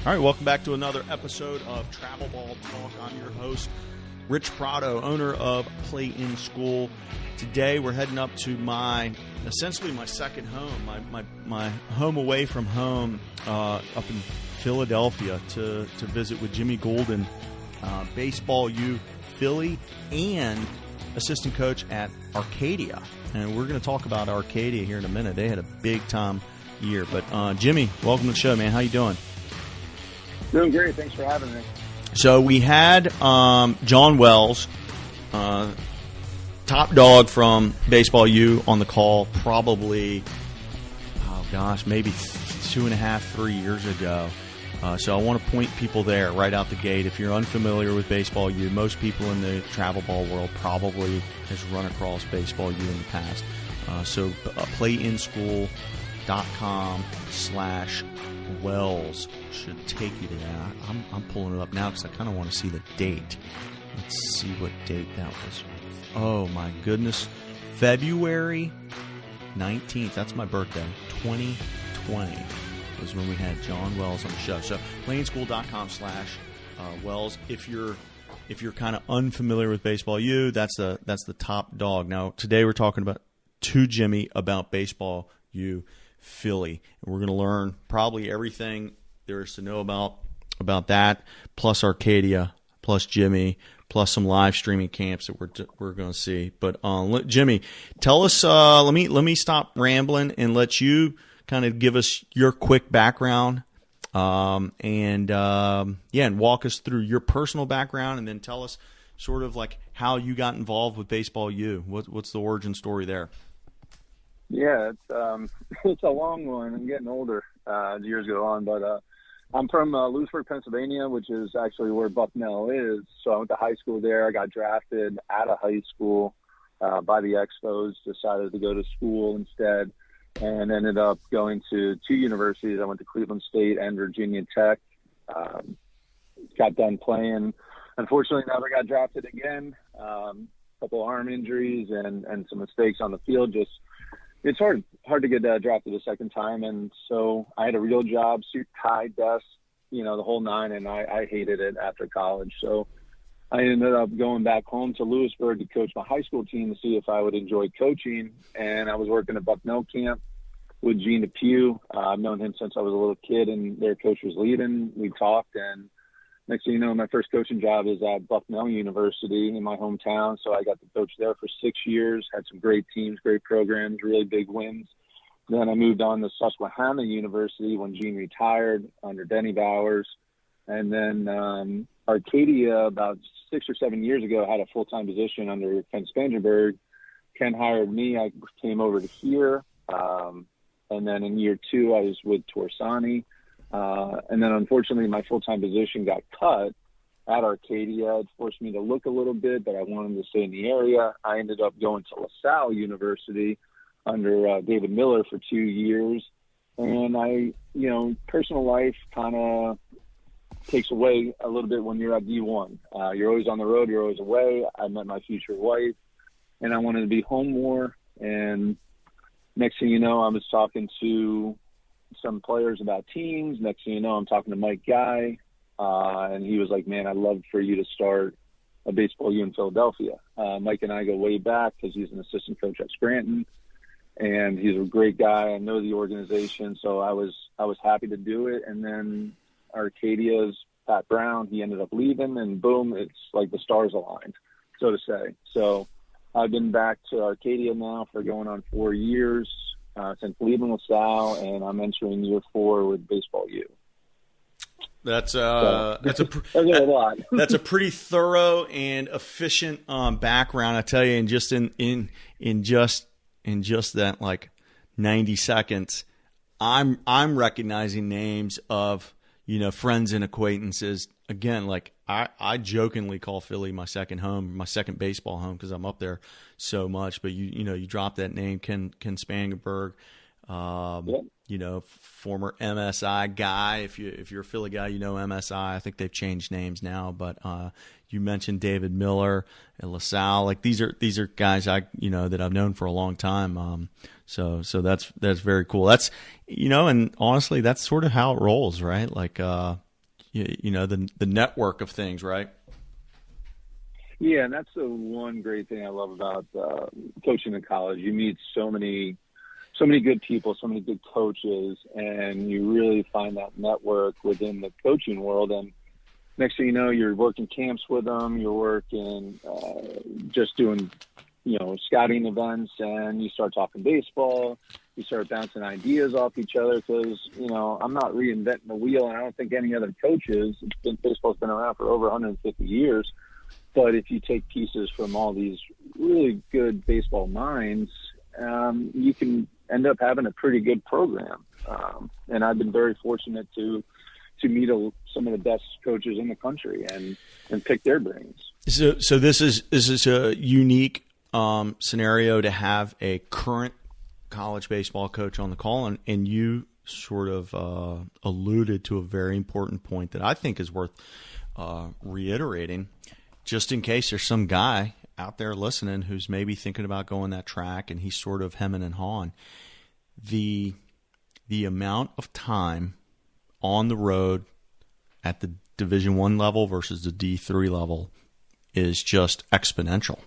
All right, welcome back to another episode of Travel Ball Talk. I'm your host, Rich Prado, owner of Play in School. Today we're heading up to essentially my second home, my home away from home up in Philadelphia to visit with Jimmy Gulden, Baseball U Philly, and assistant coach at Arcadia. And we're going to talk about Arcadia here in a minute. They had a big-time year. But, Jimmy, welcome to the show, man. How you doing? Doing great. Thanks for having me. So we had John Wells, top dog from Baseball U, on the call probably, maybe 2.5, 3 years ago. So I want to point people there right out the gate. If you're unfamiliar with Baseball U, most people in the travel ball world probably has run across Baseball U in the past. So playinschool.com/Wells should take you to that. I'm pulling it up now because I kind of want to see the date. Let's see what date that was. Oh, my goodness. February 19th. That's my birthday. 2020 was when we had John Wells on the show. So playinschool.com/Wells. If you're kind of unfamiliar with Baseball U, that's the top dog. Now, today we're talking to Jimmy about Baseball U Philly. And we're going to learn probably everything there is to know about that, plus Arcadia, plus Jimmy, plus some live streaming camps that we're going to see. But Jimmy, tell us. Let me stop rambling and let you kind of give us your quick background, and walk us through your personal background, and then tell us sort of like how you got involved with Baseball U. What's the origin story there? Yeah, it's a long one. I'm getting older as years go on, but I'm from Lewisburg, Pennsylvania, which is actually where Bucknell is. So I went to high school there. I got drafted out of high school by the Expos, decided to go to school instead, and ended up going to two universities. I went to Cleveland State and Virginia Tech. Got done playing. Unfortunately, never got drafted again. Couple arm injuries and some mistakes on the field. It's hard to get drafted a second time, and so I had a real job, suit, tie, desk, the whole nine, and I hated it after college. So I ended up going back home to Lewisburg to coach my high school team to see if I would enjoy coaching, and I was working at Bucknell camp with Gene Depew. I've known him since I was a little kid, and their coach was leaving. We talked, and next thing you know, my first coaching job is at Bucknell University in my hometown. So I got to coach there for 6 years, had some great teams, great programs, really big wins. Then I moved on to Susquehanna University when Gene retired under Denny Bowers. And then Arcadia, about 6 or 7 years ago, had a full-time position under Ken Spangenberg. Ken hired me. I came over to here. And then in year 2, I was with Torsani. And then, unfortunately, my full-time position got cut at Arcadia. It forced me to look a little bit, but I wanted to stay in the area. I ended up going to LaSalle University under David Miller for 2 years. And personal life kind of takes away a little bit when you're at D1. You're always on the road. You're always away. I met my future wife, and I wanted to be home more. And next thing you know, I was talking to some players about teams. Next thing you know, I'm talking to Mike Guy, and he was like, man, I'd love for you to start a Baseball U in Philadelphia. Mike and I go way back because he's an assistant coach at Scranton, and he's a great guy. I know the organization, so I was happy to do it. And then Arcadia's Pat Brown, he ended up leaving, and boom, it's like the stars aligned, so to say. So I've been back to Arcadia now for going on 4 years. Since leaving LaSalle, and I'm entering year 4 with Baseball U. That's a lot. That's a pretty thorough and efficient background, I tell you. And just in just that like 90 seconds, I'm recognizing names of friends and acquaintances. Again, like I jokingly call Philly my second home, my second baseball home, because I'm up there so much. But you drop that name, Ken Spangenberg, former MSI guy. If you're a Philly guy, MSI. I think they've changed names now. But you mentioned David Miller and LaSalle. Like these are guys that I've known for a long time. So that's very cool. That's and honestly, that's sort of how it rolls, right? Like the network of things, right? Yeah, and that's the one great thing I love about coaching in college. You meet so many good people, so many good coaches, and you really find that network within the coaching world. And next thing you know, you're working camps with them, you're working just doing, scouting events, and you start talking baseball. You start bouncing ideas off each other because, I'm not reinventing the wheel, and I don't think any other coaches. Baseball's been around for over 150 years. But if you take pieces from all these really good baseball minds, you can end up having a pretty good program. And I've been very fortunate to meet some of the best coaches in the country and pick their brains. So this is a unique scenario to have a current college baseball coach on the call, and you sort of alluded to a very important point that I think is worth reiterating, just in case there's some guy out there listening who's maybe thinking about going that track and he's sort of hemming and hawing. The amount of time on the road at the Division I level versus the D3 level is just exponential.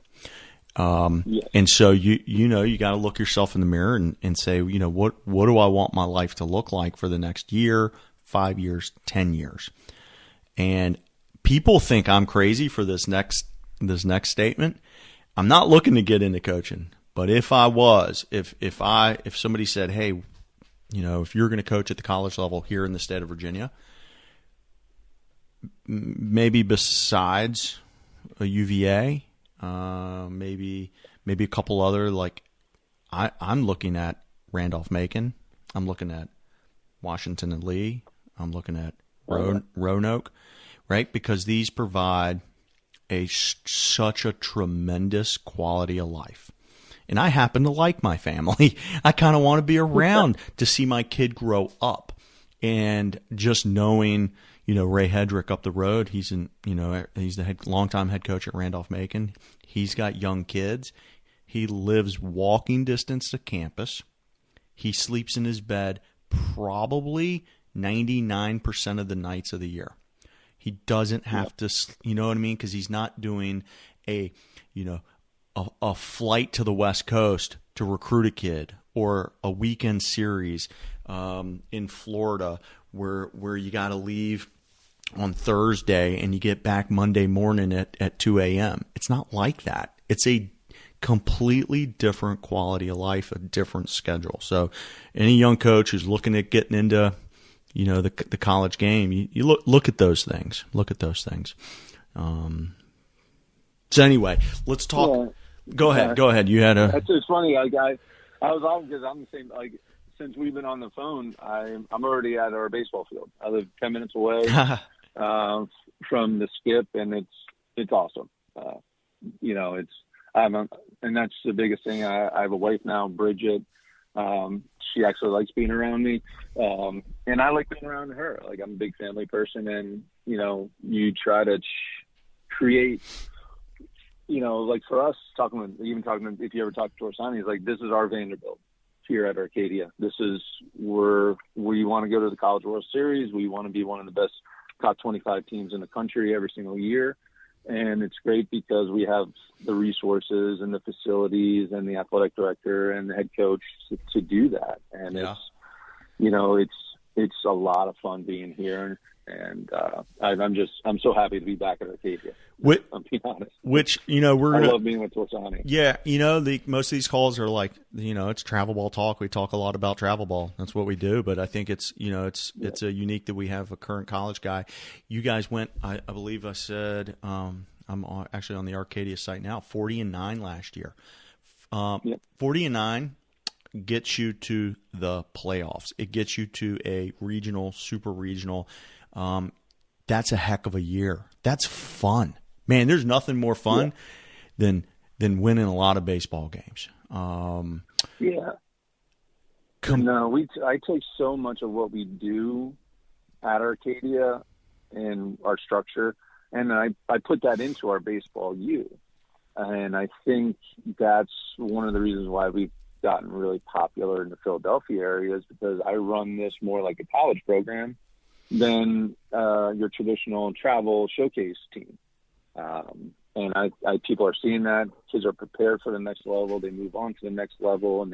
Yes. And so you got to look yourself in the mirror and say, what do I want my life to look like for the next year, 5 years, 10 years? And people think I'm crazy for this next statement. I'm not looking to get into coaching, but if I was, if somebody said, hey, if you're going to coach at the college level here in the state of Virginia, maybe besides a UVA, maybe a couple other, like I'm looking at Randolph-Macon, I'm looking at Washington and Lee, I'm looking at Roanoke, right? Because these provide such a tremendous quality of life. And I happen to like my family. I kind of want to be around to see my kid grow up. And just knowing, Ray Hedrick up the road, he's the longtime head coach at Randolph-Macon. He's got young kids. He lives walking distance to campus. He sleeps in his bed probably 99% of the nights of the year. He doesn't have to, you know what I mean? Because he's not doing a flight to the West Coast to recruit a kid, or a weekend series in Florida where you got to leave on Thursday and you get back Monday morning at 2 a.m. It's not like that. It's a completely different quality of life, a different schedule. So any young coach who's looking at getting into the college game, you look at those things. Look at those things. So anyway, let's talk. Yeah. Go ahead. You had a. That's just funny. I was on because I'm the same. Like, since we've been on the phone, I'm already at our baseball field. I live 10 minutes away from the skip, and it's awesome. And that's the biggest thing. I have a wife now, Bridget. She actually likes being around me, and I like being around her. Like, I'm a big family person, and you try to create. Like for us, if you ever talk to Torsani, it's like, this is our Vanderbilt here at Arcadia. This is where we want to go to the College World Series. We want to be one of the best top 25 teams in the country every single year. And it's great because we have the resources and the facilities and the athletic director and the head coach to do that. And it's a lot of fun being here. And I'm so happy to be back at Arcadia. I'm being honest. I love being with Torsani. Yeah, most of these calls are like, it's travel ball talk. We talk a lot about travel ball. That's what we do. But I think it's a unique that we have a current college guy. You guys went, I believe I said, I'm actually on the Arcadia site now, 40-9 last year. 40-9 gets you to the playoffs. It gets you to a regional, super regional. That's a heck of a year. That's fun, man. There's nothing more fun than winning a lot of baseball games. I take so much of what we do at Arcadia and our structure, and I put that into our baseball U. And I think that's one of the reasons why we've gotten really popular in the Philadelphia area, is because I run this more like a college program. than your traditional travel showcase team. And people are seeing that. Kids are prepared for the next level. They move on to the next level, and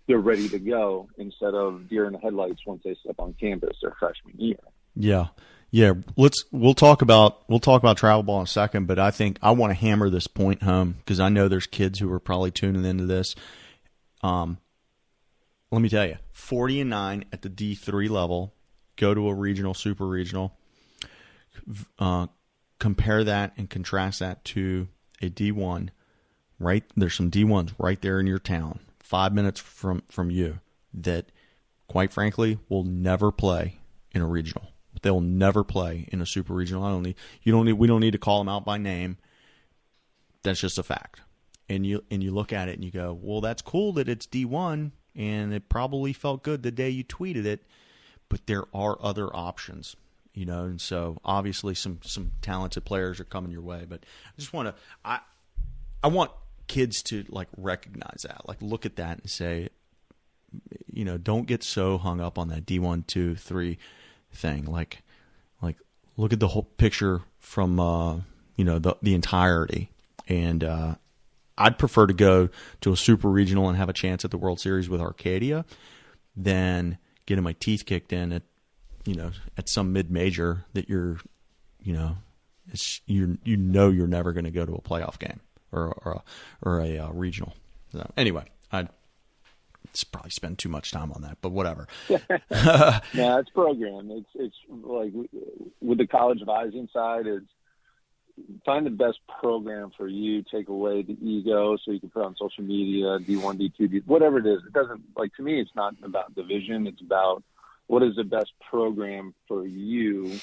they're ready to go instead of deer in the headlights once they step on campus their freshman year. Yeah. Yeah. We'll talk about travel ball in a second, but I think I want to hammer this point home because I know there's kids who are probably tuning into this. Let me tell you, 40-9 at the D3 level, go to a regional, super regional, compare that and contrast that to a D1, right? There's some D1s right there in your town, 5 minutes from you, that quite frankly will never play in a regional. They'll never play in a super regional. We don't need to call them out by name. That's just a fact. And you look at it and you go, well, that's cool that it's D1 and it probably felt good the day you tweeted it, but there are other options, and so obviously some talented players are coming your way. But I just want to I want kids to recognize that, look at that and say, don't get so hung up on that D1, 2, 3 thing. Like look at the whole picture from the entirety. And I'd prefer to go to a super regional and have a chance at the World Series with Arcadia than getting my teeth kicked in at some mid-major that you're never going to go to a playoff game or a regional. So anyway, I'd probably spend too much time on that, but whatever. Yeah, it's program. It's like with the College Advising side, it's find the best program for you, take away the ego so you can put on social media, D1, D2, whatever it is. It doesn't, to me, it's not about division. It's about what is the best program for you.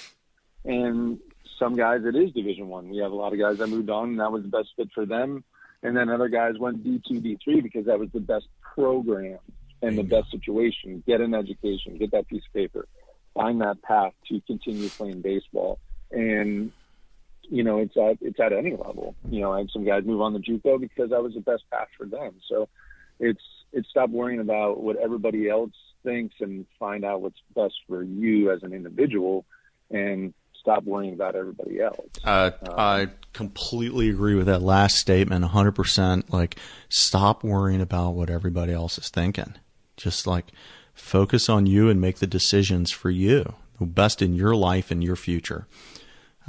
And some guys, it is Division I. We have a lot of guys that moved on, and that was the best fit for them. And then other guys went D2, D3 because that was the best program and the best situation. Get an education, get that piece of paper, find that path to continue playing baseball. And it's at any level. I had some guys move on to JUCO because that was the best path for them. So it's stop worrying about what everybody else thinks and find out what's best for you as an individual, and stop worrying about everybody else. I completely agree with that last statement, 100%. Stop worrying about what everybody else is thinking. Just focus on you and make the decisions for you, the best in your life and your future.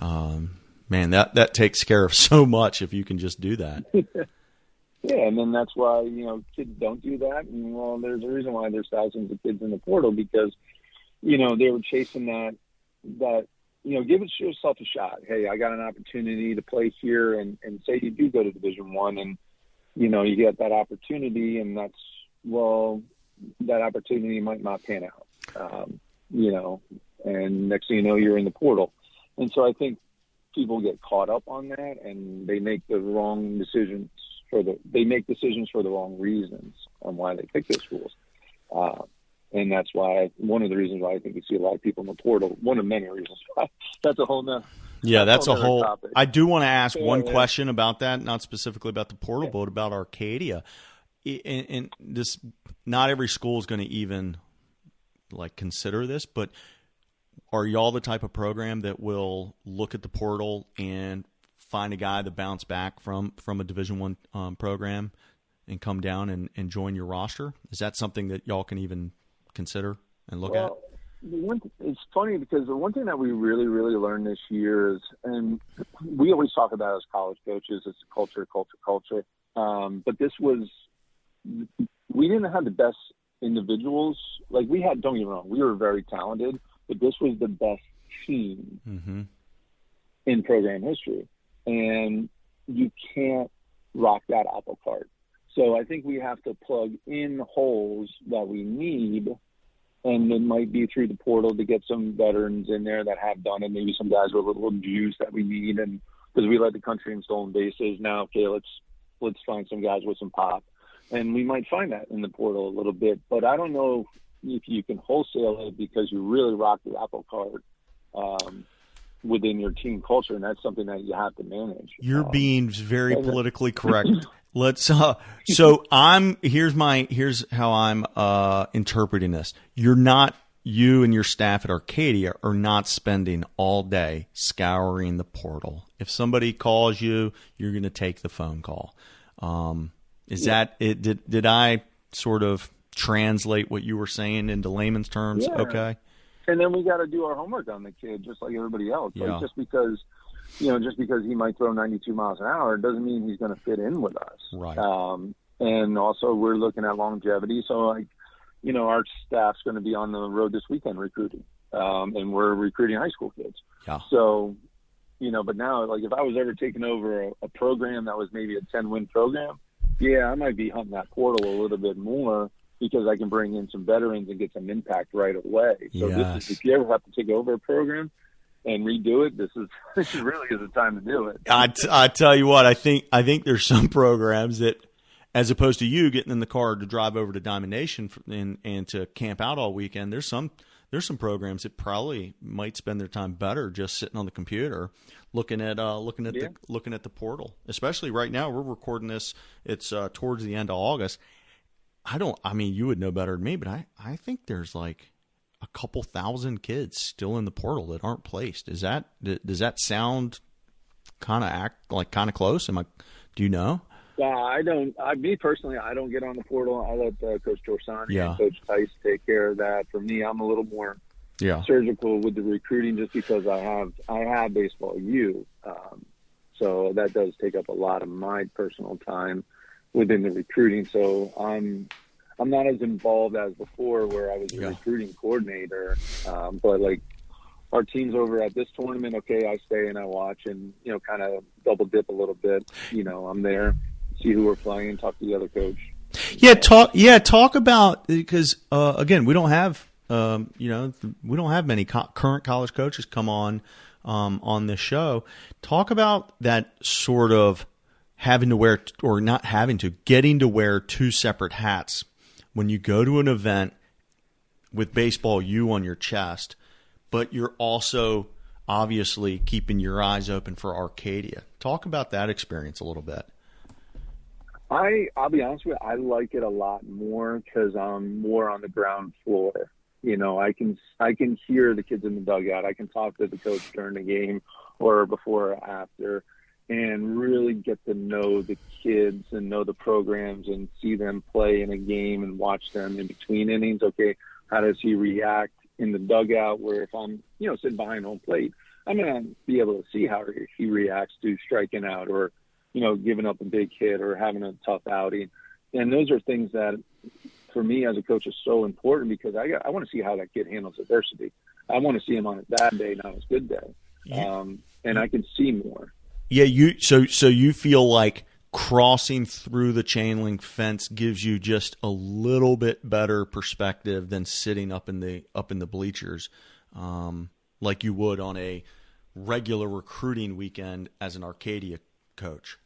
Man, that takes care of so much if you can just do that. Yeah, and then that's why, kids don't do that. And, well, there's a reason why there's thousands of kids in the portal because, they were chasing that give yourself a shot. Hey, I got an opportunity to play here, and say you do go to Division I, and, you get that opportunity, and that opportunity might not pan out, and next thing you know, you're in the portal. And so I think people get caught up on that, and they make the wrong decisions they make decisions for the wrong reasons on why they pick those schools. And that's why one of the reasons why I think we see a lot of people in the portal, one of many reasons why. That's a whole nother. Yeah, that's a whole topic. I do want to ask one question about that, not specifically about the portal, but about Arcadia. And this, not every school is going to even consider this, but are y'all the type of program that will look at the portal and find a guy that bounced back from a Division I program and come down and join your roster? Is that something that y'all can even consider and look at? It's funny because the one thing that we really, really learned this year is, and we always talk about as college coaches, it's culture. But this was, we didn't have the best individuals. We had, don't get me wrong, we were very talented, but this was the best team in program history. And you can't rock that apple cart. So I think we have to plug in holes that we need, and it might be through the portal to get some veterans in there that have done it, maybe some guys with a little juice that we need, and because we led the country in stolen bases. Now, okay, let's find some guys with some pop, and we might find that in the portal a little bit. But I don't know if you can wholesale it because you really rock the apple cart within your team culture, and that's something that you have to manage. You're being very politically correct. Let's so here's how I'm interpreting this. You're not you and your staff at Arcadia are not spending all day scouring the portal. If somebody calls you, you're going to take the phone call. Is that it? Did I sort of translate what you were saying into layman's terms? Yeah. Okay. And then we got to do our homework on the kid, just like everybody else. Yeah. Like just because he might throw 92 miles an hour, it doesn't mean he's going to fit in with us. Right. And also we're looking at longevity. So like, our staff's going to be on the road this weekend recruiting, and we're recruiting high school kids. Yeah. So, but now, like, if I was ever taking over a program that was maybe a 10-win program, yeah, I might be hunting that portal a little bit more because I can bring in some veterans and get some impact right away. So Yes. if you ever have to take over a program and redo it, this really is the time to do it. I tell you what, I think there's some programs that, as opposed to you getting in the car to drive over to Diamond Nation and to camp out all weekend, there's some programs that probably might spend their time better just sitting on the computer looking at the portal. Especially right now, we're recording this. It's towards the end of August. You would know better than me, but I think there's like a couple thousand kids still in the portal that aren't placed. Does that sound kind of close? Do you know? Me personally, I don't get on the portal. I let Coach Dorsani Yeah. and Coach Tice take care of that. For me, I'm a little more surgical with the recruiting just because I have baseball U. So that does take up a lot of my personal time within the recruiting. So I'm not as involved as before where I was a recruiting coordinator. But like our teams over at this tournament, okay, I stay and I watch and, kind of double dip a little bit. I'm there. See who we're playing, talk to the other coach. Talk about, because again, we don't have many current college coaches come on this show. Talk about that sort of having to wear, or not having to, getting to wear two separate hats when you go to an event with baseball U on your chest, but you're also obviously keeping your eyes open for Arcadia. Talk about that experience a little bit. I'll be honest with you, I like it a lot more because I'm more on the ground floor. I can hear the kids in the dugout. I can talk to the coach during the game or before or after and really get to know the kids and know the programs and see them play in a game and watch them in between innings. Okay, how does he react in the dugout where if I'm, sitting behind home plate, I'm going to be able to see how he reacts to striking out or, giving up a big hit or having a tough outing. And those are things that, for me as a coach, is so important because I want to see how that kid handles adversity. I want to see him on his bad day, not his good day. And I can see more. Yeah, so you feel like crossing through the chain link fence gives you just a little bit better perspective than sitting up in the bleachers, like you would on a regular recruiting weekend as an Arcadia coach.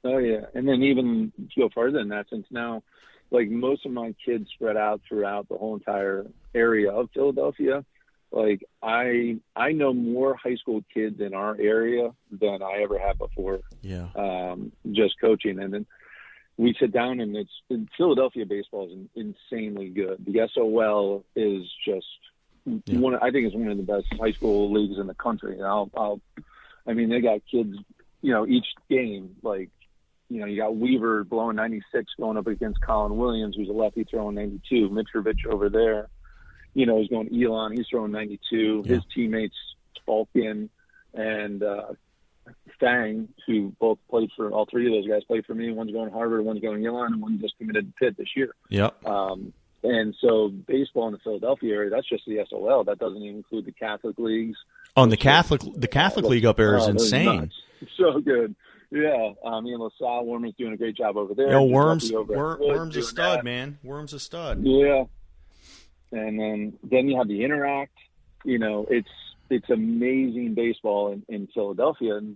Oh yeah, and then even to go further than that, since now, like most of my kids spread out throughout the whole entire area of Philadelphia. Like I know more high school kids in our area than I ever have before. Yeah. Just coaching, and then we sit down, and Philadelphia baseball is insanely good. The SOL is just I think it's one of the best high school leagues in the country. And they got kids, each game, like, you got Weaver blowing 96 going up against Colin Williams, who's a lefty throwing 92. Mitrovic over there, he's going Elon. He's throwing 92. Yeah. His teammates, Falcon and Fang, who both played for, all three of those guys played for me. One's going to Harvard, one's going to Elon, and one just committed to Pitt this year. Yep. And so baseball in the Philadelphia area, that's just the SOL. That doesn't even include the Catholic leagues. Oh, and the Catholic league up there is insane. So good. Yeah, me and LaSalle Worman's doing a great job over there. Worm's a stud, man. Worm's a stud. Yeah, and then you have the Interact. It's amazing baseball in Philadelphia, and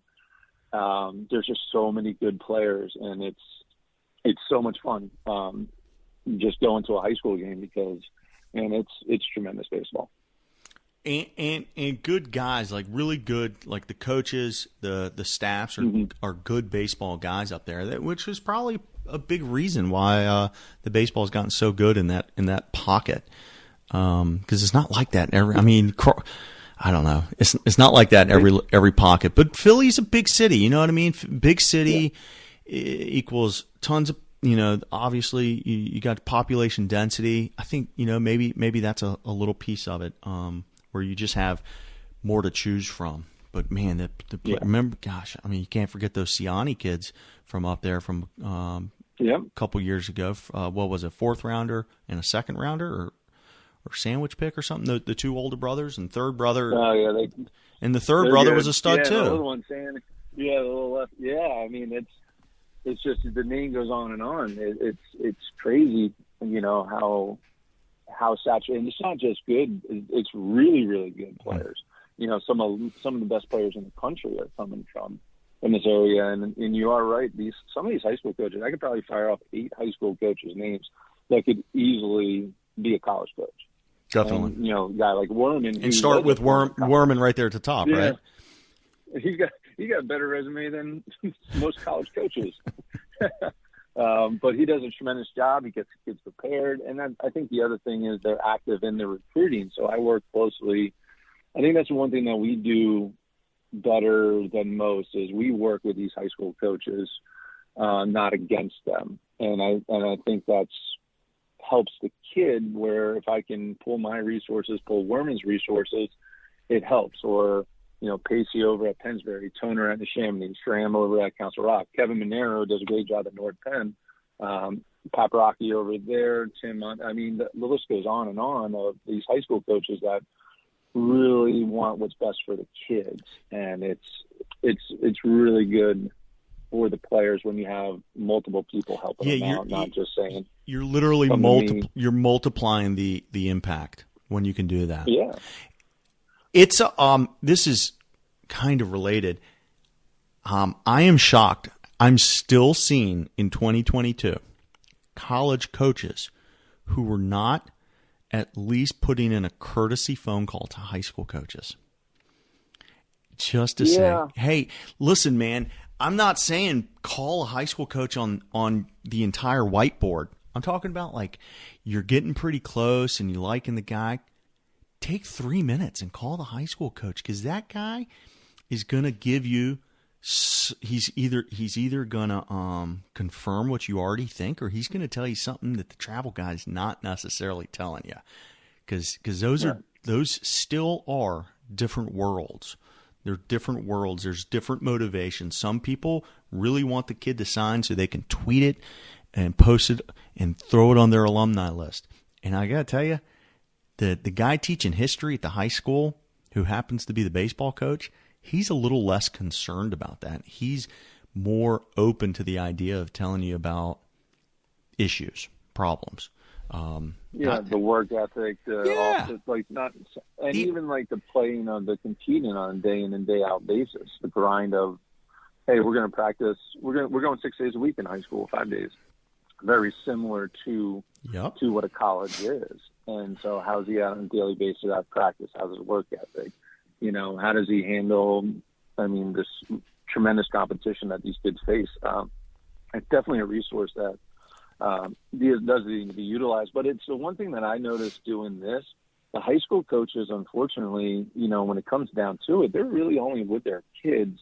there's just so many good players, and it's so much fun just going to a high school game because, it's tremendous baseball. And good guys, like really good, like the coaches, the staffs are good baseball guys up there. Which is probably a big reason why the baseball has gotten so good in that pocket. because it's not like that in every. I mean, I don't know. It's not like that in every pocket. But Philly's a big city. You know what I mean? Big city equals tons of. Obviously you got population density. I think maybe that's a little piece of it, where you just have more to choose from. But man, remember, gosh, I mean, you can't forget those Siani kids from up there from a couple years ago. What was it, 4th rounder and a 2nd rounder, or sandwich pick or something? The 2 older brothers and 3rd brother. Oh yeah, and the 3rd brother was a stud too. The little one, the little left. Yeah, I mean it's just the name goes on and on. It's crazy, how saturated. And it's not just good; it's really, really good players. Some of the best players in the country are coming from in this area. And you are right. Some of these high school coaches, I could probably fire off 8 high school coaches' names that could easily be a college coach. Definitely. And, a guy like Werman, and start with Werman right there at the top, right? He's got a better resume than most college coaches. But he does a tremendous job. He gets kids prepared. And I think the other thing is they're active in the recruiting. So I work closely. I think that's one thing that we do better than most is we work with these high school coaches, not against them. And I think that's helps the kid, where if I can pull my resources, pull Werman's resources, it helps. Or Pacey over at Pennsbury, Toner at Neshaminy, Stram over at Council Rock. Kevin Monero does a great job at North Penn. Paparocki over there, Tim. I mean, the list goes on and on of these high school coaches that really want what's best for the kids, and it's really good for the players when you have multiple people helping them out, not just saying you're literally you're multiplying the impact when you can do that. Yeah. It's this is kind of related. I am shocked. I'm still seeing in 2022 college coaches who were not at least putting in a courtesy phone call to high school coaches. Just to say, hey, listen, man, I'm not saying call a high school coach on the entire whiteboard. I'm talking about like you're getting pretty close and you're liking the guy. Take 3 minutes and call the high school coach, because that guy is going to give you he's either going to confirm what you already think, or he's going to tell you something that the travel guy's not necessarily telling you, because those still are different worlds. They're different worlds. There's different motivations. Some people really want the kid to sign so they can tweet it and post it and throw it on their alumni list. And I got to tell you, the guy teaching history at the high school who happens to be the baseball coach, he's a little less concerned about that. He's more open to the idea of telling you about issues, problems. The work ethic, even like the playing on the competing on a day in and day out basis, the grind of, hey, we're going to practice. We're going 6 days a week in high school, 5 days. Very similar to what a college is. And so how's he out on a daily basis at practice? How's his work ethic? How does he handle, this tremendous competition that these kids face? It's definitely a resource that does need to be utilized. But it's the one thing that I noticed doing this, the high school coaches, unfortunately, when it comes down to it, they're really only with their kids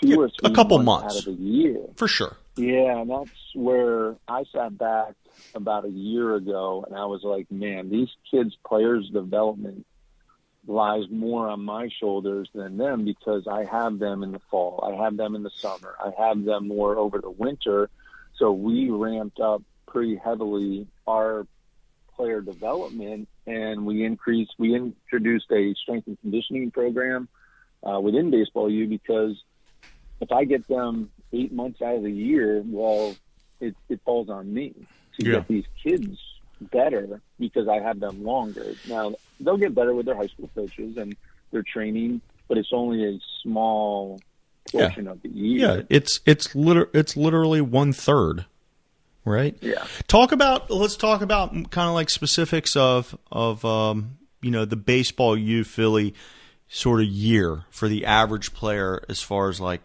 2 or 3 a couple months out of the year. For sure. Yeah, and that's where I sat back about a year ago, and I was like, man, these kids' players' development lies more on my shoulders than them, because I have them in the fall, I have them in the summer, I have them more over the winter. So we ramped up pretty heavily our player development, and we introduced a strength and conditioning program within Baseball U, because if I get them 8 months out of the year, well, it falls on me to get these kids better, because I have them longer. Now, they'll get better with their high school coaches and their training, but it's only a small portion of the year. Yeah, it's literally 1/3, right? Yeah. Let's talk about kind of like specifics of the Baseball U Philly sort of year for the average player, as far as like,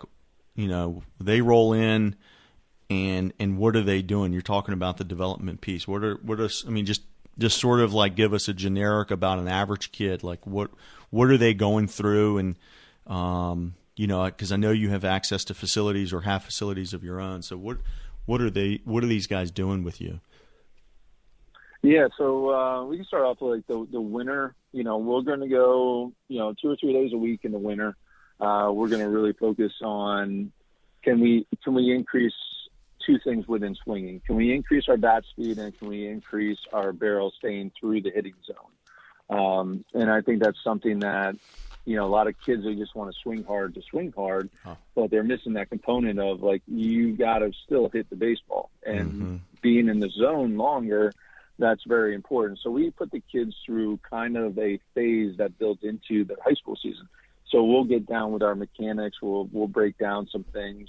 they roll in and what are they doing? You're talking about the development piece. Just just sort of like give us a generic about an average kid. Like what are they going through? And, because I know you have access to facilities or have facilities of your own. So what are these guys doing with you? Yeah, so we can start off with like the winter. We're going to go 2 or 3 days a week in the winter. We're going to really focus on can we increase two things within swinging? Can we increase our bat speed, and can we increase our barrel staying through the hitting zone? And I think that's something that a lot of kids, they just want to swing hard, but they're missing that component of like you got to still hit the baseball and being in the zone longer. That's very important. So we put the kids through kind of a phase that builds into their high school season. So we'll get down with our mechanics. We'll break down some things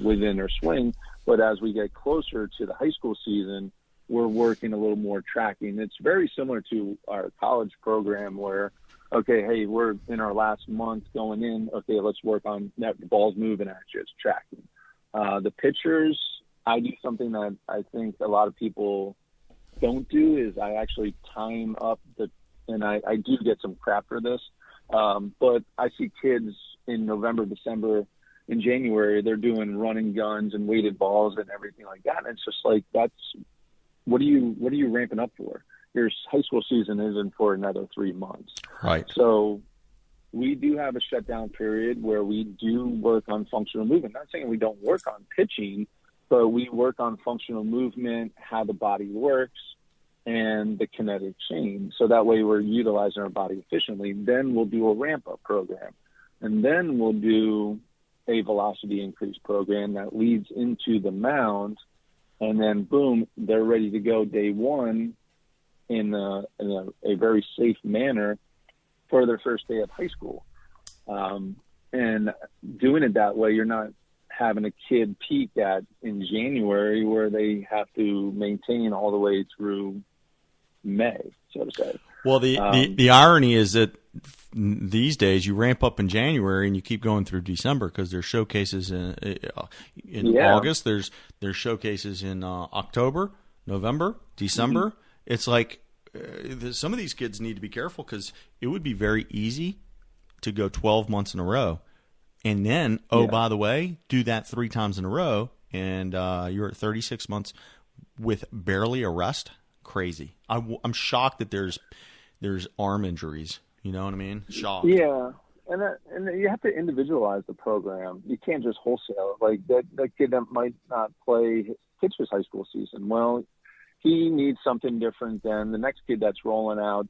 within their swing. But as we get closer to the high school season, we're working a little more tracking. It's very similar to our college program where, okay, hey, we're in our last month going in. Okay, let's work on that. The ball's moving at you. It's tracking. The pitchers, I do something that I think a lot of people don't do is I actually time up and I do get some crap for this. But I see kids in November, December, in January, they're doing running guns and weighted balls and everything like that. And it's just like, what are you ramping up for? Your high school season isn't for another 3 months. Right. So we do have a shutdown period where we do work on functional movement. Not saying we don't work on pitching, but we work on functional movement, how the body works, and the kinetic chain. So that way we're utilizing our body efficiently. Then we'll do a ramp-up program. And then we'll do a velocity increase program that leads into the mound. And then, boom, they're ready to go day one in a very safe manner for their first day of high school. And doing it that way, you're not having a kid peak in January where they have to maintain all the way through May, so to say. Well, the irony is that these days you ramp up in January and you keep going through December because there's showcases in August. There's showcases in October, November, December. It's like some of these kids need to be careful because it would be very easy to go 12 months in a row. And then, by the way, do that 3 times in a row, and you're at 36 months with barely a rest. Crazy. I'm shocked that there's arm injuries. You know what I mean? Shocked. Yeah, and you have to individualize the program. You can't just wholesale. Like that kid that might not pitch his high school season. Well, he needs something different than the next kid that's rolling out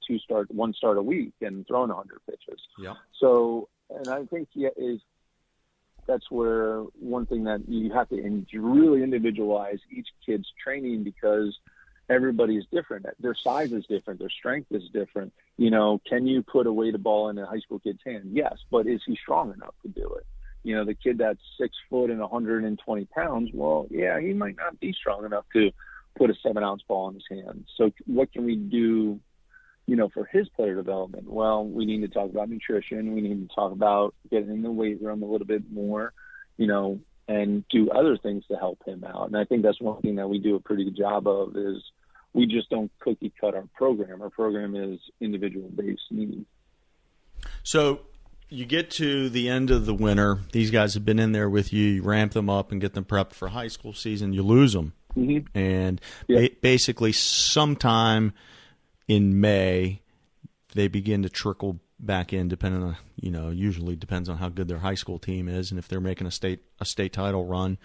1 start a week and throwing 100 pitches. Yeah. So, and I think that's where one thing that you have to really individualize each kid's training because everybody's different. Their size is different. Their strength is different. Can you put a weighted ball in a high school kid's hand? Yes, but is he strong enough to do it? The kid that's 6 foot and 120 pounds, well, yeah, he might not be strong enough to put a 7-ounce ball in his hand. So what can we do, for his player development? Well, we need to talk about nutrition. We need to talk about getting in the weight room a little bit more, and do other things to help him out. And I think that's one thing that we do a pretty good job of is we just don't cookie cut our program. Our program is individual based needs. So you get to the end of the winter. These guys have been in there with you. You ramp them up and get them prepped for high school season. You lose them. Mm-hmm. And basically sometime in May, they begin to trickle back in, depending on, usually depends on how good their high school team is and if they're making a state title run.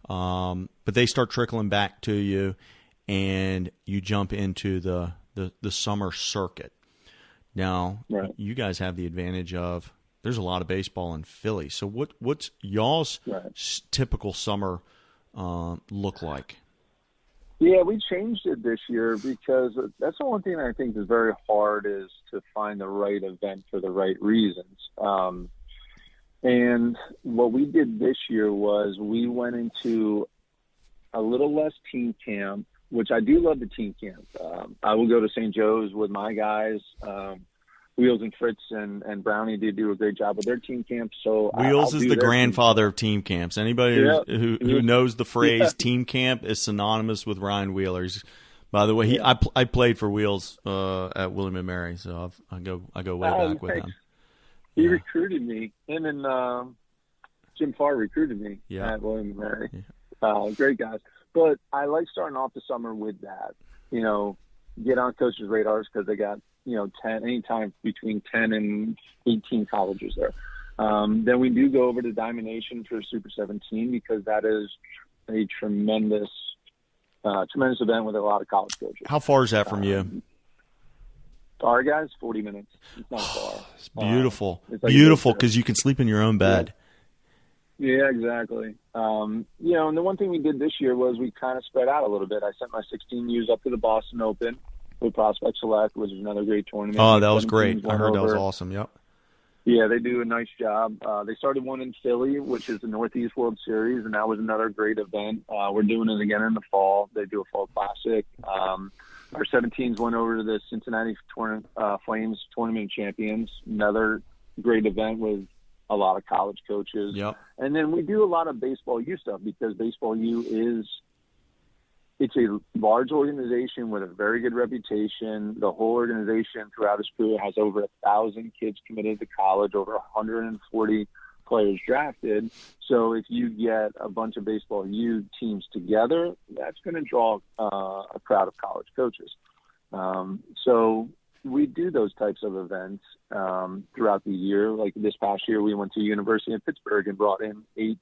But they start trickling back to you, and you jump into the summer circuit. Now, You guys have the advantage of there's a lot of baseball in Philly. So what's y'all's typical summer look like? Yeah, we changed it this year because that's the one thing I think is very hard is to find the right event for the right reasons. And what we did this year was we went into a little less team camp, which I do love the team camp. I will go to St. Joe's with my guys. Wheels and Fritz and Brownie did do a great job with their team camp. So Wheels is the grandfather of team camps. Anybody who knows the phrase team camp is synonymous with Ryan Wheeler. He's By the way, I played for Wheels at William and Mary, so I go way back with him. He recruited me. Him and Jim Farr recruited me at William and Mary. Yeah. Great guys. But I like starting off the summer with that. Get on coaches' radars because they got, anytime between 10 and 18 colleges there. Then we do go over to Diamond Nation for Super 17 because that is a tremendous event with a lot of college coaches. How far is that from you? Our guys, 40 minutes. It's not far. It's beautiful. It's like beautiful because you can sleep in your own bed. Yeah, exactly. And the one thing we did this year was we kind of spread out a little bit. I sent my 16Us up to the Boston Open with Prospect Select, which is another great tournament. Oh, that was great. I heard that was awesome. Yep. Yeah, they do a nice job. They started one in Philly, which is the Northeast World Series, and that was another great event. We're doing it again in the fall. They do a fall classic. Our 17s went over to the Cincinnati Flames Tournament Champions, another great event with a lot of college coaches. Yep. And then we do a lot of Baseball U stuff because Baseball U it's a large organization with a very good reputation. The whole organization throughout its career has over 1,000 kids committed to college, over 140 players drafted. So if you get a bunch of Baseball U teams together, that's going to draw a crowd of college coaches. So we do those types of events throughout the year. Like this past year, we went to University of Pittsburgh and brought in 8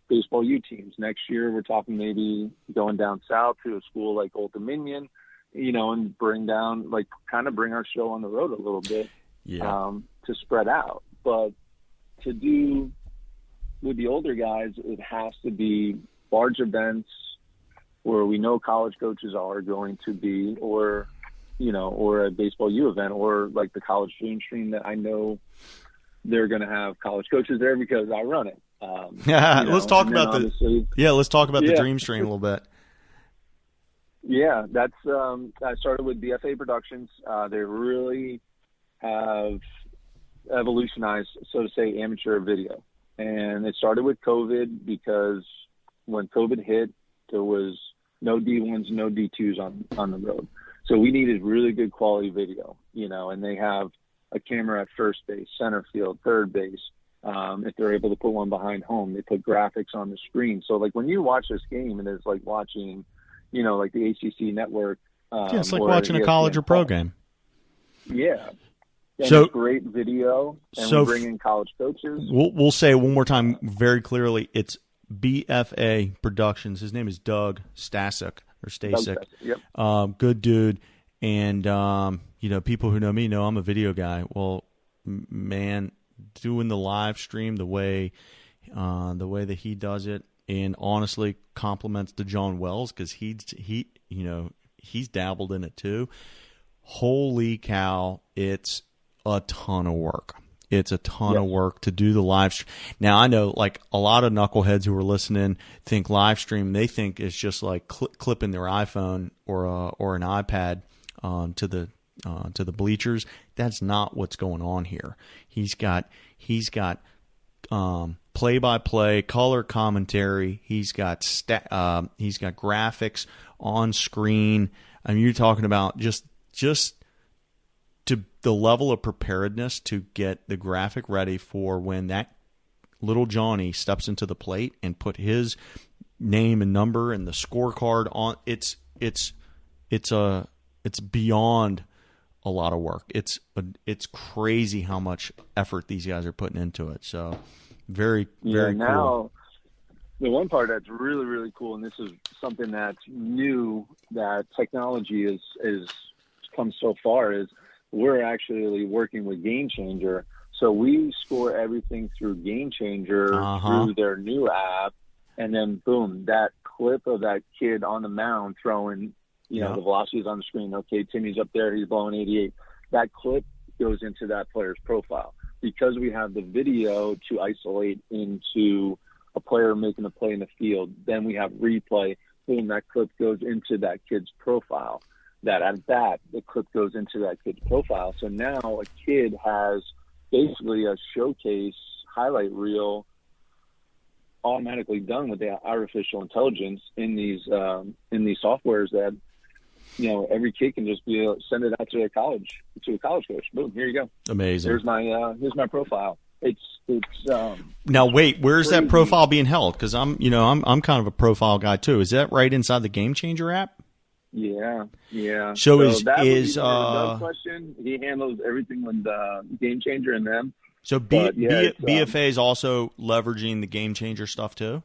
Baseball U teams. Next year, we're talking maybe going down south to a school like Old Dominion, and bring our show on the road a little bit to spread out. But to do with the older guys, it has to be large events where we know college coaches are going to be, or a Baseball U event, or like the College Dream Stream that I know they're going to have college coaches there because I run it. Let's talk about the Dream Stream a little bit. Yeah, that's I started with BFA Productions. They really have evolutionized, so to say, amateur video. And it started with COVID because when COVID hit, there was no D1s, no D2s on the road. So we needed really good quality video, and they have a camera at first base, center field, third base. If they're able to put one behind home, they put graphics on the screen. So like when you watch this game, it is like watching, like the ACC network. It's like watching a college or pro game. Yeah. And So it's great video, and we bring in college coaches. We'll say one more time very clearly. It's BFA Productions. His name is Doug Stasek or Stasek. Yep. Good dude. And, people who know me know I'm a video guy. Well, man, doing the live stream the way that he does it, and honestly compliments to John Wells because he's dabbled in it too. Holy cow, it's a ton of work. It's a ton of work to do the live stream. Now, I know like a lot of knuckleheads who are listening think live stream, they think it's just like clipping their iPhone or an iPad to the bleachers. That's not what's going on here. He's got play-by-play, color commentary. He's got graphics on screen. I mean, you're talking about just to the level of preparedness to get the graphic ready for when that little Johnny steps into the plate and put his name and number and the scorecard on. It's beyond a lot of work. It's crazy how much effort these guys are putting into it. So very cool. Now, the one part that's really, really cool, and this is something that's new that technology is come so far, is we're actually working with Game Changer. So we score everything through Game Changer through their new app, and then boom, that clip of that kid on the mound throwing, the velocity is on the screen. Okay, Timmy's up there, he's blowing 88. That clip goes into that player's profile. Because we have the video to isolate into a player making a play in the field, then we have replay. Boom, that clip goes into that kid's profile. That at bat, the clip goes into that kid's profile. So now a kid has basically a showcase highlight reel automatically done with the artificial intelligence in these softwares that every kid can just send it out to a college coach. Boom, here you go. Amazing. Here's my profile. It's now wait, where's crazy. that profile being held? Because I'm kind of a profile guy too. Is that right inside the Game Changer app? Yeah. So that is Doug's question? He handles everything with Game Changer and them. So BFA is also leveraging the Game Changer stuff too.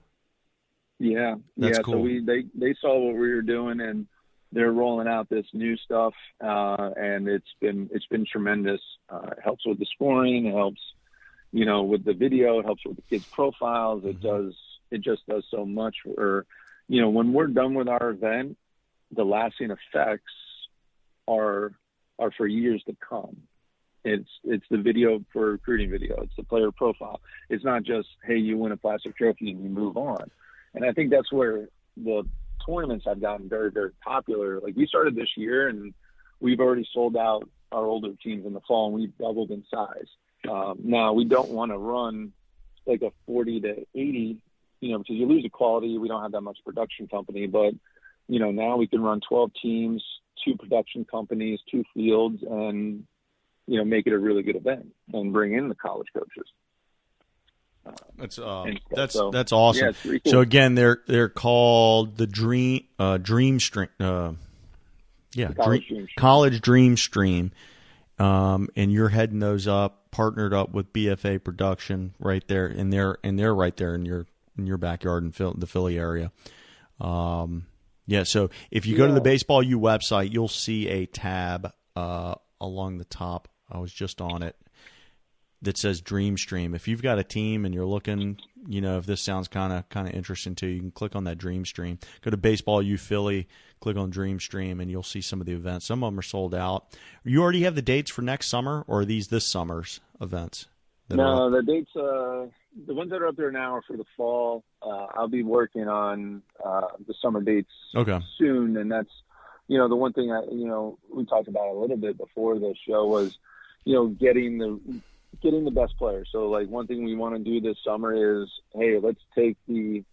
Yeah, that's cool. So they saw what we were doing, and they're rolling out this new stuff, and it's been tremendous. It helps with the scoring. It helps, with the video. It helps with the kids' profiles. It just does so much. When we're done with our event, the lasting effects are for years to come. It's the video for recruiting video. It's the player profile. It's not just, hey, you win a plastic trophy and you move on. And I think that's where the tournaments have gotten very, very popular. Like, we started this year and we've already sold out our older teams in the fall, and we've doubled in size. Now we don't want to run like a 40 to 80, because you lose the quality. We don't have that much production company, but now we can run 12 teams, 2 production companies, 2 fields, and make it a really good event and bring in the college coaches. That's awesome. Yeah, it's pretty cool. So again, they're called the Dream Stream. College Dream Stream, and you're heading those up, partnered up with BFA Production right there, and they're right there in your backyard in the Philly area. So if you go to the Baseball U website, you'll see a tab along the top. I was just on it, that says Dream Stream. If you've got a team and you're looking, if this sounds kind of interesting to you, you can click on that Dream Stream. Go to Baseball U Philly, click on Dream Stream, and you'll see some of the events. Some of them are sold out. You already have the dates for next summer, or are these this summer's events? No, the dates, the ones that are up there now are for the fall. I'll be working on the summer dates soon, and that's, the one thing we talked about a little bit before the show was, getting the best players. So, like, one thing we want to do this summer is, hey, let's take the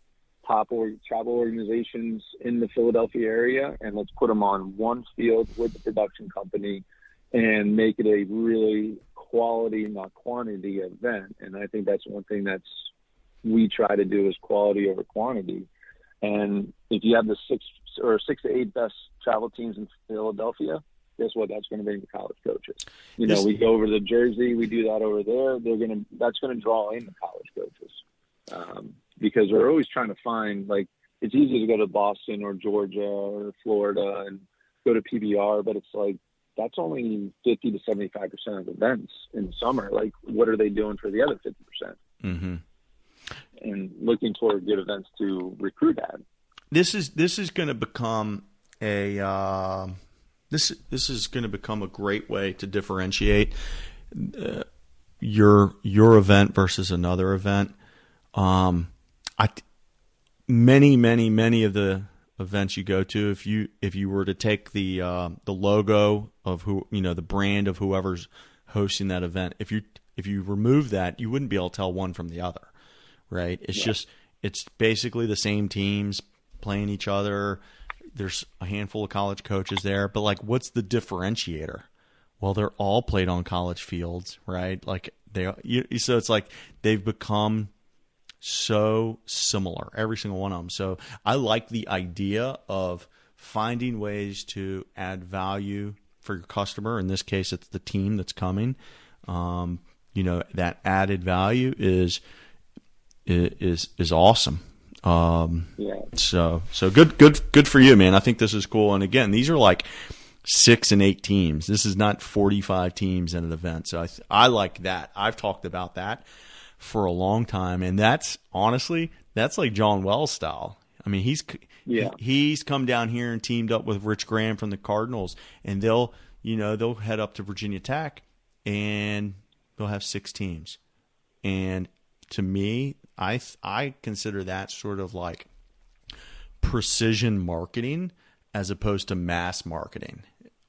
top travel organizations in the Philadelphia area and let's put them on one field with the production company and make it a really quality, not quantity event. And I think that's one thing we try to do is quality over quantity. And if you have the 6 to 8 best travel teams in Philadelphia, guess what? That's going to bring the college coaches. We go over to Jersey, we do that over there. That's going to draw in the college coaches, because we're always trying to find, like, it's easy to go to Boston or Georgia or Florida and go to PBR, but it's like that's only 50 to 75% of events in the summer. Like, what are they doing for the other 50%? Mm-hmm. And looking toward good events to recruit at. This is going to become This is going to become a great way to differentiate your event versus another event. Many of the events you go to, if you were to take the logo of the brand of whoever's hosting that event, if you remove that, you wouldn't be able to tell one from the other, right? It's basically the same teams playing each other. There's a handful of college coaches there, but, like, what's the differentiator? Well, they're all played on college fields, right? Like, so it's like they've become so similar, every single one of them. So I like the idea of finding ways to add value for your customer. In this case, it's the team that's coming. That added value is awesome. So good for you, man. I think this is cool. And again, these are like 6 and 8 teams. This is not 45 teams in an event. So I like that. I've talked about that for a long time, and that's like John Wells style. I mean, he's come down here and teamed up with Rich Graham from the Cardinals, and they'll head up to Virginia Tech, and they'll have 6 teams. And to me, I consider that sort of like precision marketing as opposed to mass marketing,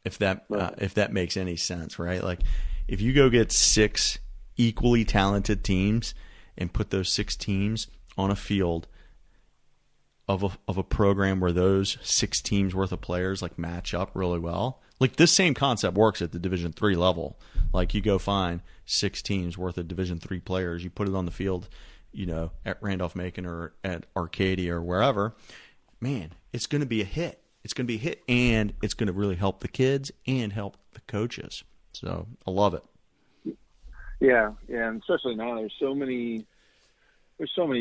if that makes any sense, right? Like, if you go get 6 equally talented teams and put those 6 teams on a field of a program where those 6 teams worth of players like match up really well. Like this same concept works at the Division III level. Like you go find 6 teams worth of Division III players, you put it on the field, at Randolph-Macon or at Arcadia or wherever. Man, it's going to be a hit. It's going to be a hit, and it's going to really help the kids and help the coaches. So I love it. Yeah, and especially now there's so many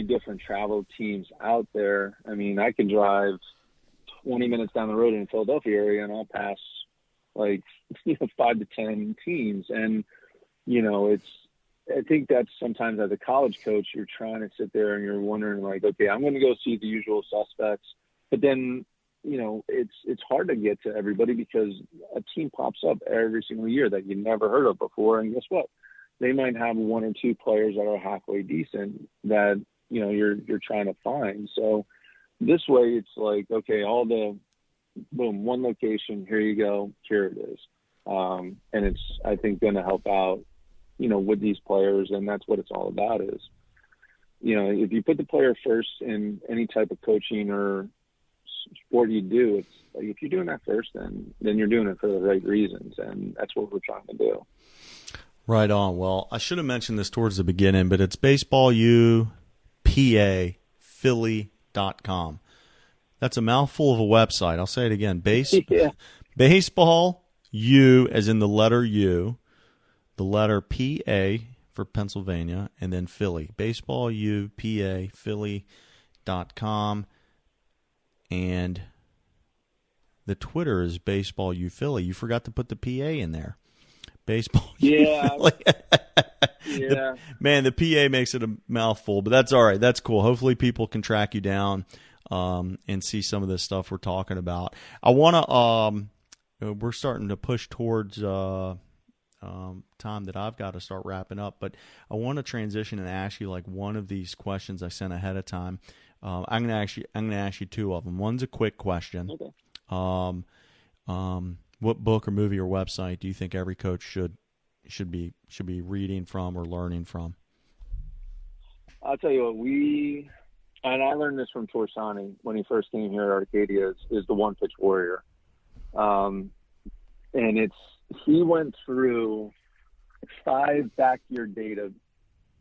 different travel teams out there. I mean, I can drive 20 minutes down the road in the Philadelphia area, and I'll pass 5 to 10 teams. And I think that's sometimes as a college coach, you're trying to sit there and you're wondering okay, I'm going to go see the usual suspects, but then it's hard to get to everybody because a team pops up every single year that you never heard of before, and guess what? They might have 1 or 2 players that are halfway decent that you're trying to find. So this way, it's okay, all the boom, one location, here you go, here it is, and it's I think going to help out with these players, and that's what it's all about. Is if you put the player first in any type of coaching or sport you do, it's if you're doing that first, then you're doing it for the right reasons, and that's what we're trying to do. Right on. Well, I should have mentioned this towards the beginning, but it's baseballupaphilly.com. That's a mouthful of a website. I'll say it again. Baseball U as in the letter U, the letter PA for Pennsylvania, and then Philly. baseballupaphilly.com. And the Twitter is baseballuphilly. You forgot to put the PA in there. Baseball. Yeah. Yeah. The PA makes it a mouthful, but that's all right. That's cool. Hopefully people can track you down and see some of this stuff we're talking about. I want to we're starting to push towards time that I've got to start wrapping up, but I want to transition and ask you one of these questions I sent ahead of time. I'm going to ask you 2 of them. One's a quick question. Okay. What book or movie or website do you think every coach should be reading from or learning from? I'll tell you what, and I learned this from Torsani when he first came here at Arcadia, is the One Pitch Warrior. And he went through 5 back-year data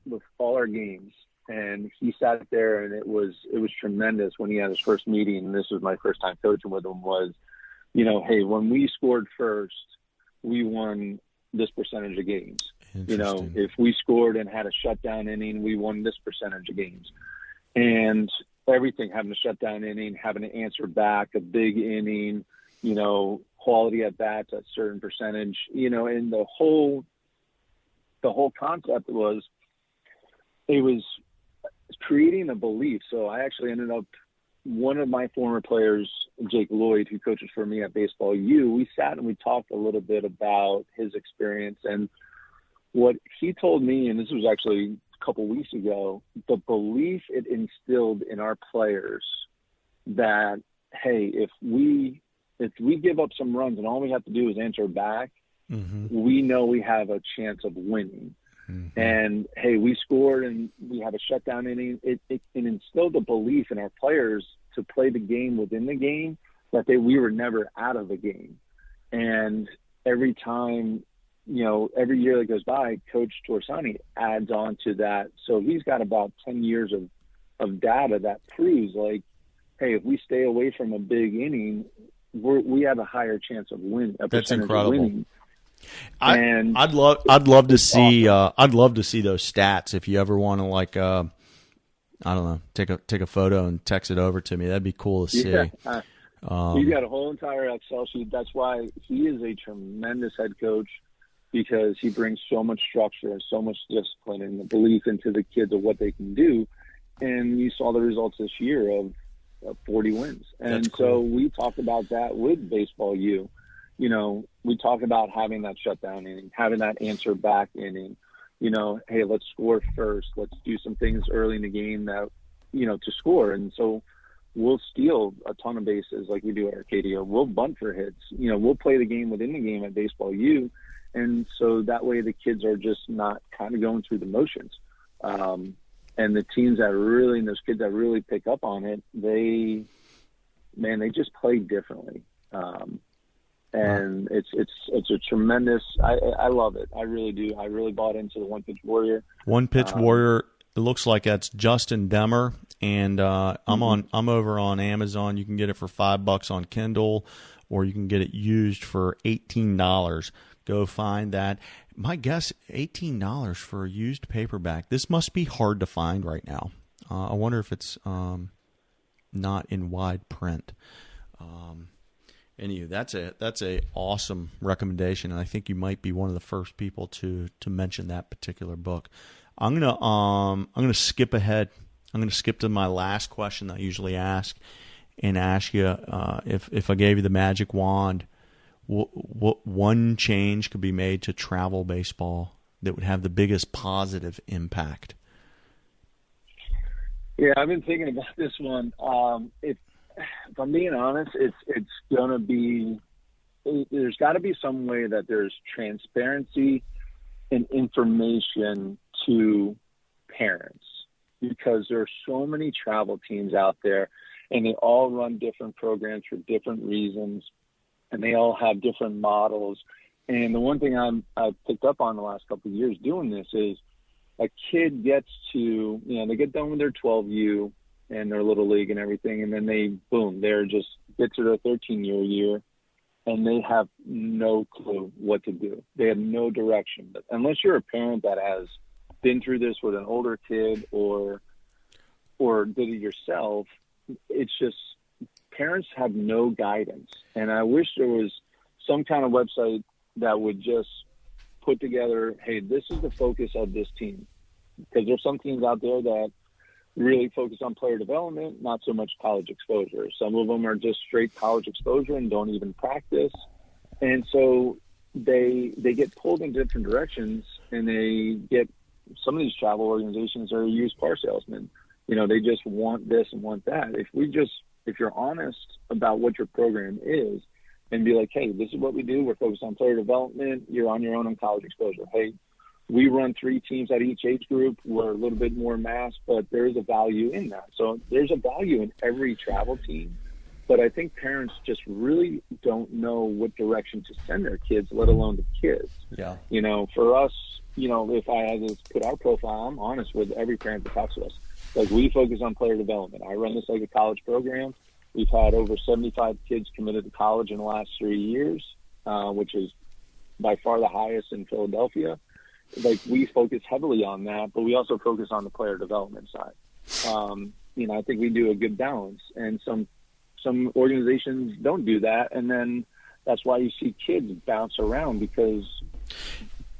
with all our games, and he sat there, and it was tremendous when he had his first meeting, and this was my first time coaching with him, was, hey, when we scored first, we won this percentage of games. If we scored and had a shutdown inning, we won this percentage of games. And everything, having a shutdown inning, having to answer back a big inning, quality at bats at certain percentage, and the whole concept was, it was creating a belief. So I actually ended up, one of my former players, Jake Lloyd, who coaches for me at Baseball U, we sat and we talked a little bit about his experience, and what he told me, and this was actually a couple weeks ago, the belief it instilled in our players that, hey, if we give up some runs and all we have to do is answer back, we know we have a chance of winning. And, hey, we scored and we have a shutdown inning. It instilled a belief in our players to play the game within the game, that we were never out of the game. And every time, every year that goes by, Coach Torsani adds on to that. So he's got about 10 years of data that proves, hey, if we stay away from a big inning, we have a higher chance of winning. That's incredible. Of winning. I'd love to see those stats. If you ever want to I don't know, take a photo and text it over to me, that'd be cool to see. Yeah. He's got a whole entire Excel sheet. That's why he is a tremendous head coach, because he brings so much structure and so much discipline and the belief into the kids of what they can do. And you saw the results this year of 40 wins. And cool. So we talked about that with Baseball U. We talk about having that shutdown inning, having that answer back inning, hey, let's score first. Let's do some things early in the game that, to score. And so we'll steal a ton of bases like we do at Arcadia. We'll bunt for hits. We'll play the game within the game at Baseball U. And so that way the kids are just not kind of going through the motions. And the teams that really, and those kids that really pick up on it, they just play differently. And it's a tremendous, I love it. I really do. I really bought into the One Pitch Warrior. One Pitch Warrior, it looks like that's Justin Demmer, and I'm over on Amazon. You can get it for $5 on Kindle, or you can get it used for $18. Go find that. My guess, $18 for a used paperback. This must be hard to find right now. I wonder if it's not in wide print. Anyway, that's a awesome recommendation, and I think you might be one of the first people to mention that particular book. I'm gonna skip ahead. I'm gonna skip to my last question that I usually ask, and ask you if I gave you the magic wand, what one change could be made to travel baseball that would have the biggest positive impact? Yeah, I've been thinking about this one. If I'm being honest, it's gonna be, there's got to be some way that there's transparency and information to parents, because there are so many travel teams out there, and they all run different programs for different reasons, and they all have different models. And the one thing I've picked up on the last couple of years doing this is, a kid gets to, they get done with their 12U and their little league and everything, and then they're just get to their 13-year, and they have no clue what to do. They have no direction. But unless you're a parent that has been through this with an older kid or did it yourself, it's just, parents have no guidance. And I wish there was some kind of website that would just put together, hey, this is the focus of this team. Because there's some teams out there that really focus on player development, not so much college exposure. Some of them are just straight college exposure and don't even practice. And so they get pulled in different directions, and they get, some of these travel organizations are used car salesmen. They just want this and want that. If you're honest about what your program is and be like, hey, this is what we do. We're focused on player development. You're on your own on college exposure. Hey, we run 3 teams at each age group. We're a little bit more mass, but there is a value in that. So there's a value in every travel team. But I think parents just really don't know what direction to send their kids, let alone the kids. Yeah. For us, if I had to put our profile, I'm honest with every parent that talks to us. Like, we focus on player development. I run this like a college program. We've had over 75 kids committed to college in the last 3 years, which is by far the highest in Philadelphia. Like, we focus heavily on that, but we also focus on the player development side. I think we do a good balance, and some organizations don't do that, and then that's why you see kids bounce around, because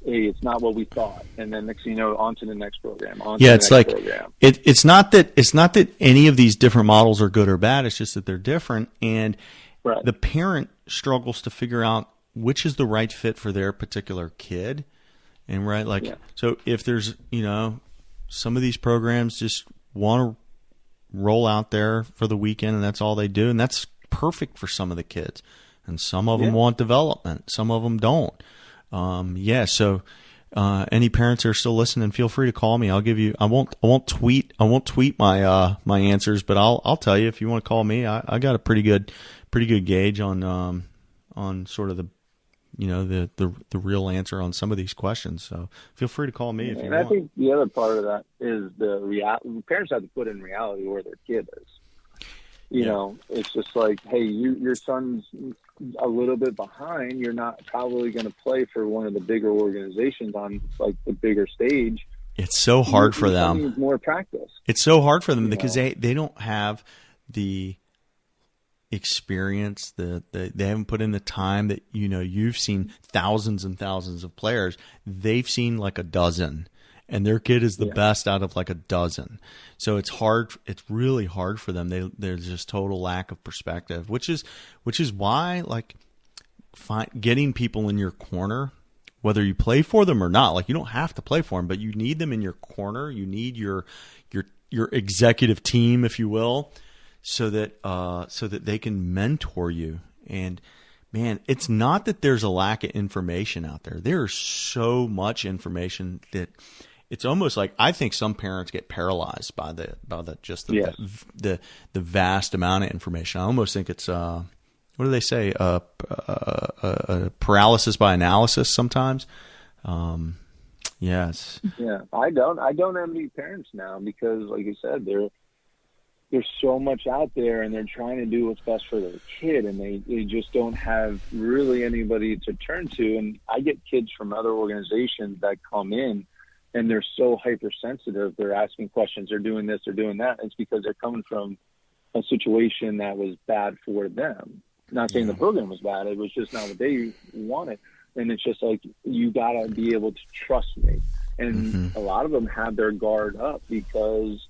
hey, it's not what we thought, and then next thing you know, on to the next program. It's not that any of these different models are good or bad. It's just that they're different, and right. The parent struggles to figure out which is the right fit for their particular kid. And So if there's, some of these programs just want to roll out there for the weekend and that's all they do, and that's perfect for some of the kids. And some of them want development, some of them don't. So any parents that are still listening, feel free to call me. I'll give you. I won't tweet my my answers, but I'll tell you if you want to call me. I got a pretty good gauge on sort of the real answer on some of these questions. So feel free to call me if you want. And I think the other part of that is the reality. Parents have to put in reality where their kid is. It's just like, hey, your son's a little bit behind. You're not probably going to play for one of the bigger organizations on like the bigger stage. It's so hard for them. Need more practice. It's so hard for them because they don't have the experience, they haven't put in the time that you've seen thousands and thousands of players. They've seen like a dozen, and their kid is the best out of like a dozen. So it's really hard for them. There's just total lack of perspective, which is why getting people in your corner, whether you play for them or not, like you don't have to play for them, but you need them in your corner. You need your executive team, if you will, so that they can mentor you. And man, it's not that there's a lack of information out there. There's so much information that it's almost like I think some parents get paralyzed by the the vast amount of information. I almost think it's what do they say? Paralysis by analysis sometimes. Yes. Yeah, I don't envy parents now because, like you said, there's so much out there, and they're trying to do what's best for their kid, and they just don't have really anybody to turn to. And I get kids from other organizations that come in, and they're so hypersensitive. They're asking questions. They're doing this. They're doing that. It's because they're coming from a situation that was bad for them. Not saying the program was bad. It was just not what they wanted. And it's just like, you got to be able to trust me. And a lot of them have their guard up because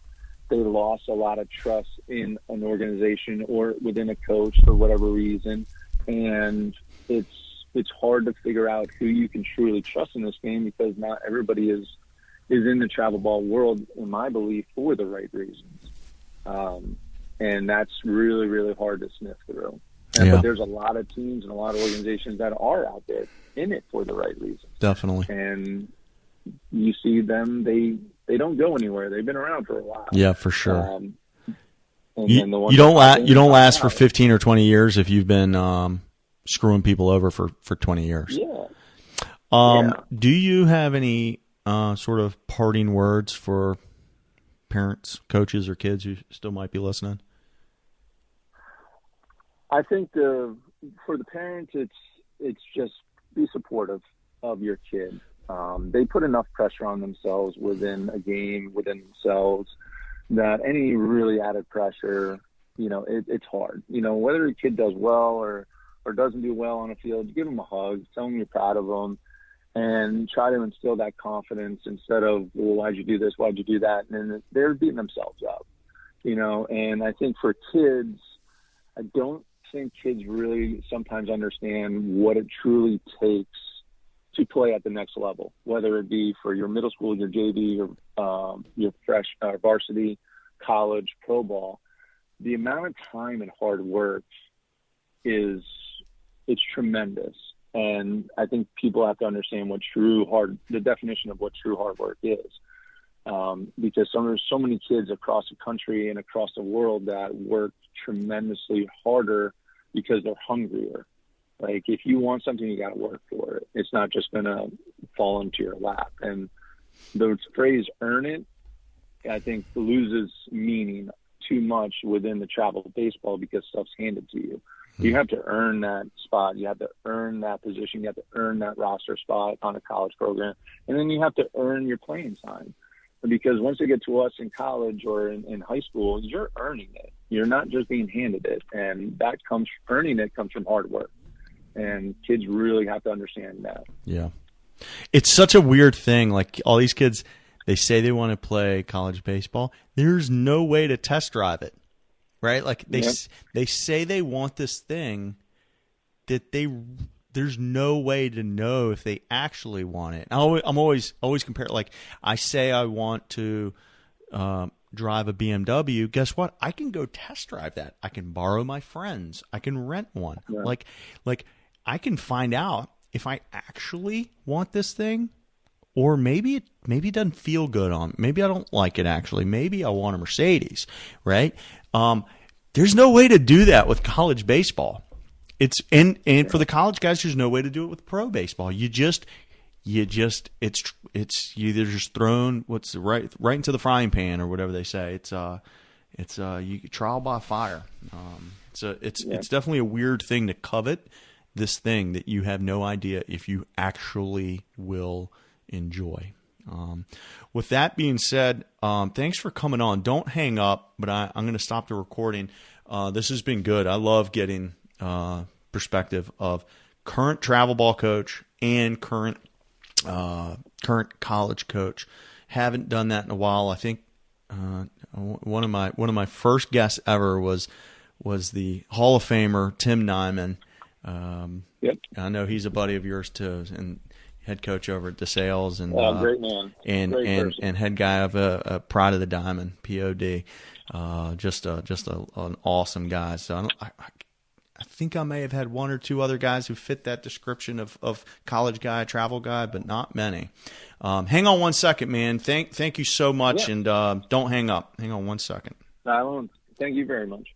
they lost a lot of trust in an organization or within a coach for whatever reason. And it's hard to figure out who you can truly trust in this game because not everybody is in the travel ball world, in my belief, for the right reasons. And that's really, really hard to sniff through. But there's a lot of teams and a lot of organizations that are out there in it for the right reasons. Definitely. And you see them, they don't go anywhere. They've been around for a while. Yeah, for sure. You don't last for 15 or 20 years if you've been screwing people over for 20 years. Yeah. Do you have any sort of parting words for parents, coaches, or kids who still might be listening? I think for the parents, it's just be supportive of your kid. They put enough pressure on themselves within a game, within themselves, that any really added pressure, it's hard. Whether a kid does well or doesn't do well on a field, give them a hug, tell them you're proud of them, and try to instill that confidence instead of, well, why'd you do this? Why'd you do that? And then they're beating themselves up, and I think for kids, I don't think kids really sometimes understand what it truly takes to play at the next level, whether it be for your middle school, your JV, your varsity, college, pro ball. The amount of time and hard work it's tremendous. And I think people have to understand the definition of what true hard work is. Because there's so many kids across the country and across the world that work tremendously harder because they're hungrier. Like, if you want something, you got to work for it. It's not just going to fall into your lap. And the phrase "earn it," I think, loses meaning too much within the travel baseball because stuff's handed to you. You have to earn that spot. You have to earn that position. You have to earn that roster spot on a college program. And then you have to earn your playing time. Because once they get to us in college or in high school, you're earning it. You're not just being handed it. And earning it comes from hard work. And kids really have to understand that. Yeah. It's such a weird thing. Like, all these kids, they say they want to play college baseball. There's no way to test drive it, right? Like, they say they want this thing that there's no way to know if they actually want it. I'm always comparing. Like, I say I want to drive a BMW. Guess what? I can go test drive that. I can borrow my friends. I can rent one. Yeah. Like I can find out if I actually want this thing, or maybe it doesn't feel good on. Maybe I don't like it actually. Maybe I want a Mercedes, right? There's no way to do that with college baseball. It's and for the college guys, there's no way to do it with pro baseball. You're just thrown right into the frying pan, or whatever they say. It's you trial by fire. It's definitely a weird thing to covet this thing that you have no idea if you actually will enjoy. With that being said, thanks for coming on. Don't hang up, but I'm going to stop the recording. This has been good. I love getting perspective of current travel ball coach and current college coach. Haven't done that in a while. I think one of my first guests ever was the Hall of Famer Tim Nyman. Yep. I know he's a buddy of yours too, and head coach over at DeSales, and great man, and head guy of a Pride of the Diamond, POD. Just an awesome guy. So I think I may have had one or two other guys who fit that description of college guy, travel guy, but not many. Hang on one second, man. Thank you so much, and don't hang up. Hang on one second. I won't. Thank you very much.